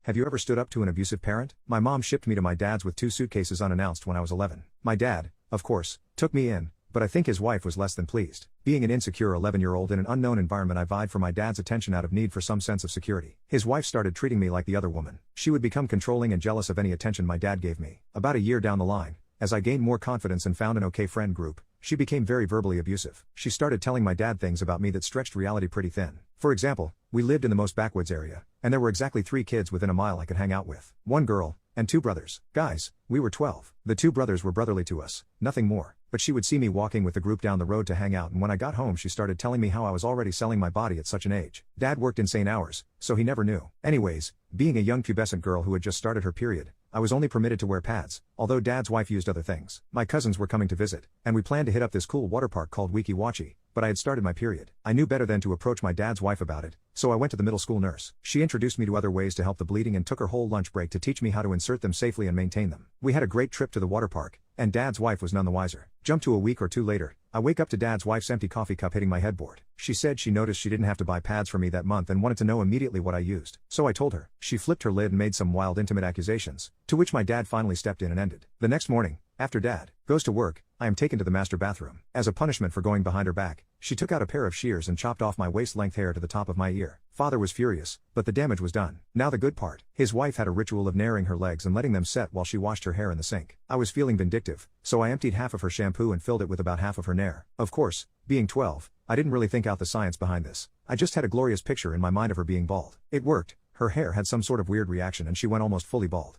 Have you ever stood up to an abusive parent? My mom shipped me to my dad's with 2 suitcases unannounced when I was 11. My dad, of course, took me in, but I think his wife was less than pleased. Being an insecure 11-year-old in an unknown environment, I vied for my dad's attention out of need for some sense of security. His wife started treating me like the other woman. She would become controlling and jealous of any attention my dad gave me. About a year down the line, as I gained more confidence and found an okay friend group, she became very verbally abusive. She started telling my dad things about me that stretched reality pretty thin. For example, we lived in the most backwoods area, and there were exactly 3 kids within a mile I could hang out with. 1 girl, and 2 brothers. Guys, we were 12. The 2 brothers were brotherly to us, nothing more. But she would see me walking with the group down the road to hang out, and when I got home she started telling me how I was already selling my body at such an age. Dad worked insane hours, so he never knew. Anyways, being a young pubescent girl who had just started her period, I was only permitted to wear pads, although Dad's wife used other things. My cousins were coming to visit, and we planned to hit up this cool water park called Weeki Wachee, but I had started my period. I knew better than to approach my dad's wife about it, so I went to the middle school nurse. She introduced me to other ways to help the bleeding and took her whole lunch break to teach me how to insert them safely and maintain them. We had a great trip to the water park, and Dad's wife was none the wiser. Jump to a week or 2 later, I wake up to Dad's wife's empty coffee cup hitting my headboard. She said she noticed she didn't have to buy pads for me that month and wanted to know immediately what I used. So I told her. She flipped her lid and made some wild intimate accusations, to which my dad finally stepped in and ended. The next morning, after Dad goes to work, I am taken to the master bathroom. As a punishment for going behind her back, she took out a pair of shears and chopped off my waist-length hair to the top of my ear. Father was furious, but the damage was done. Now the good part. His wife had a ritual of naring her legs and letting them set while she washed her hair in the sink. I was feeling vindictive, so I emptied half of her shampoo and filled it with about half of her nair. Of course, being 12, I didn't really think out the science behind this. I just had a glorious picture in my mind of her being bald. It worked. Her hair had some sort of weird reaction and she went almost fully bald.